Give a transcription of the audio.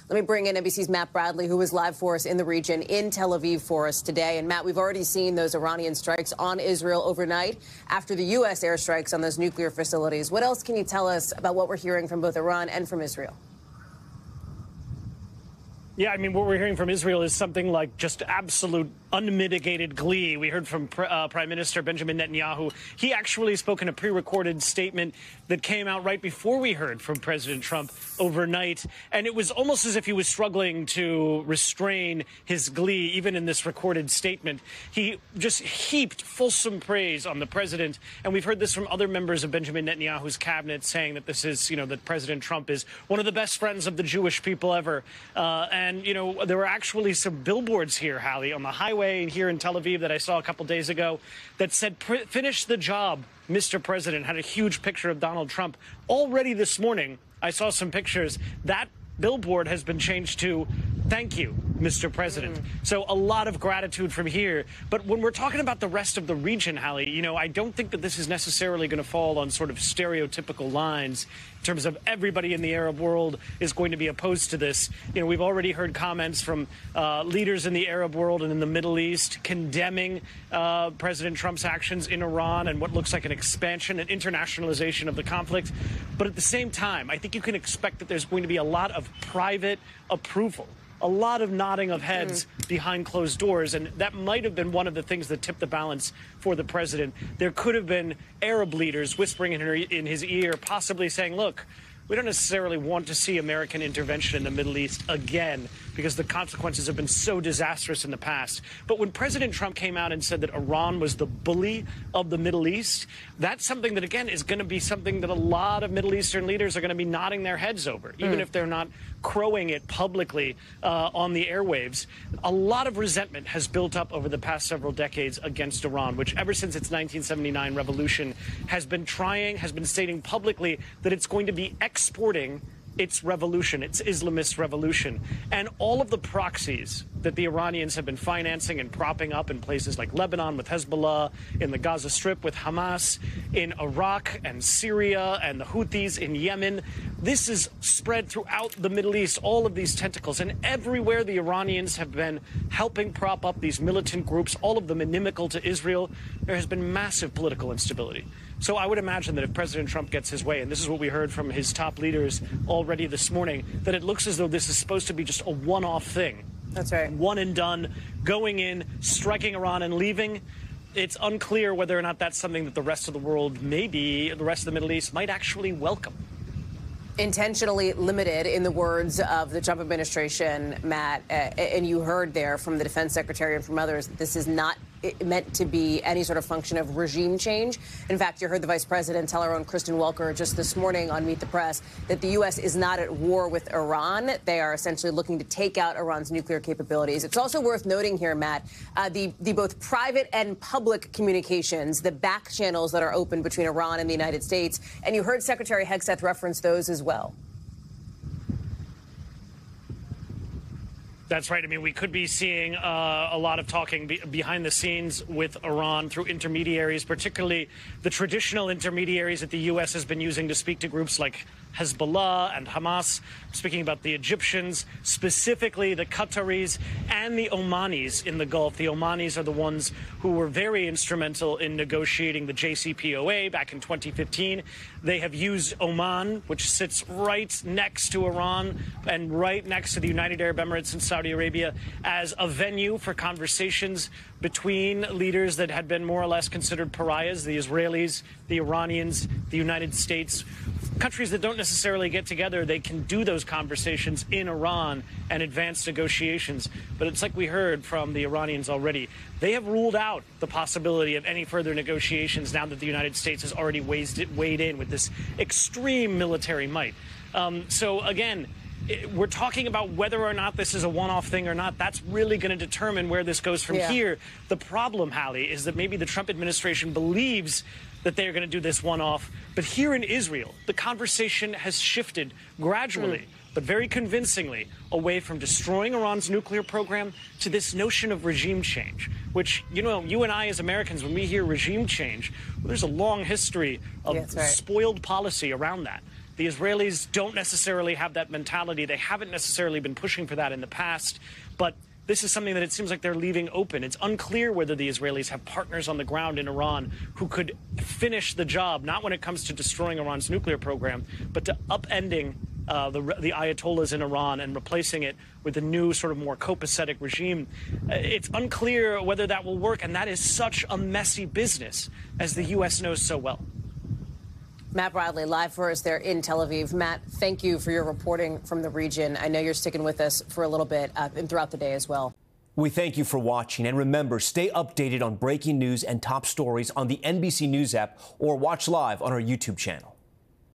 Let me bring in NBC's Matt Bradley, who is live for us in the region in Tel Aviv for us today. And Matt, we've already seen those Iranian strikes on Israel overnight after the U.S. airstrikes on those nuclear facilities. What else can you tell us about what we're hearing from both Iran and from Israel? Yeah, I mean, what we're hearing from Israel is something like just absolute unmitigated glee. We heard from Prime Minister Benjamin Netanyahu. He actually spoke in a pre-recorded statement that came out right before we heard from President Trump overnight. And it was almost as if he was struggling to restrain his glee, even in this recorded statement. He just heaped fulsome praise on the president. And we've heard this from other members of Benjamin Netanyahu's cabinet saying that this is, that President Trump is one of the best friends of the Jewish people ever. And, there were actually some billboards here, Hallie, on the highway here in Tel Aviv that I saw a couple days ago that said, "Finish the job, Mr. President," had a huge picture of Donald Trump. Already this morning, I saw some pictures. That billboard has been changed to "Thank you, Mr. President." So a lot of gratitude from here. But when we're talking about the rest of the region, Hallie, I don't think that this is necessarily going to fall on sort of stereotypical lines in terms of everybody in the Arab world is going to be opposed to this. We've already heard comments from leaders in the Arab world and in the Middle East condemning President Trump's actions in Iran and what looks like an expansion and internationalization of the conflict. But at the same time, I think you can expect that there's going to be a lot of private approval, a lot of nodding of heads behind closed doors. And that might have been one of the things that tipped the balance for the president. There could have been Arab leaders whispering in his ear, possibly saying, look, we don't necessarily want to see American intervention in the Middle East again because the consequences have been so disastrous in the past. But when President Trump came out and said that Iran was the bully of the Middle East, that's something that, again, is going to be something that a lot of Middle Eastern leaders are going to be nodding their heads over, even if they're not crowing it publicly on the airwaves. A lot of resentment has built up over the past several decades against Iran, which ever since its 1979 revolution has been stating publicly that it's going to be exporting its revolution, its Islamist revolution. And all of the proxies that the Iranians have been financing and propping up in places like Lebanon with Hezbollah, in the Gaza Strip with Hamas, in Iraq and Syria and the Houthis in Yemen, this is spread throughout the Middle East, all of these tentacles. And everywhere the Iranians have been helping prop up these militant groups, all of them inimical to Israel, there has been massive political instability. So I would imagine that if President Trump gets his way, and this is what we heard from his top leaders already this morning, that it looks as though this is supposed to be just a one-off thing. That's right. One and done, going in, striking Iran and leaving. It's unclear whether or not that's something that the rest of the world, maybe the rest of the Middle East, might actually welcome. Intentionally limited, in the words of the Trump administration, Matt, and you heard there from the defense secretary and from others, this is not meant to be any sort of function of regime change. In fact, you heard the vice president tell our own Kristen Welker just this morning on Meet the Press that the U.S. is not at war with Iran. They are essentially looking to take out Iran's nuclear capabilities. It's also worth noting here, Matt, the both private and public communications, the back channels that are open between Iran and the United States. And you heard Secretary Hegseth reference those as well. That's right. I mean, we could be seeing a lot of talking behind the scenes with Iran through intermediaries, particularly the traditional intermediaries that the U.S. has been using to speak to groups like Hezbollah and Hamas. Speaking about the Egyptians, specifically the Qataris and the Omanis in the Gulf. The Omanis are the ones who were very instrumental in negotiating the JCPOA back in 2015. They have used Oman, which sits right next to Iran and right next to the United Arab Emirates and Saudi Arabia, as a venue for conversations between leaders that had been more or less considered pariahs, the Israelis, the Iranians, the United States. Countries that don't necessarily get together, they can do those conversations in Iran and advance negotiations. But it's like we heard from the Iranians already. They have ruled out the possibility of any further negotiations now that the United States has already weighed in with this extreme military might. So again, we're talking about whether or not this is a one-off thing or not. That's really going to determine where this goes from here. The problem, Hallie, is that maybe the Trump administration believes that they're going to do this one-off. But here in Israel, the conversation has shifted gradually, but very convincingly, away from destroying Iran's nuclear program to this notion of regime change, which, you and I as Americans, when we hear regime change, well, there's a long history of spoiled policy around that. The Israelis don't necessarily have that mentality. They haven't necessarily been pushing for that in the past, but this is something that it seems like they're leaving open. It's unclear whether the Israelis have partners on the ground in Iran who could finish the job, not when it comes to destroying Iran's nuclear program, but to upending the Ayatollahs in Iran and replacing it with a new sort of more copacetic regime. It's unclear whether that will work, and that is such a messy business, as the U.S. knows so well. Matt Bradley, live for us there in Tel Aviv. Matt, thank you for your reporting from the region. I know you're sticking with us for a little bit and throughout the day as well. We thank you for watching. And remember, stay updated on breaking news and top stories on the NBC News app or watch live on our YouTube channel.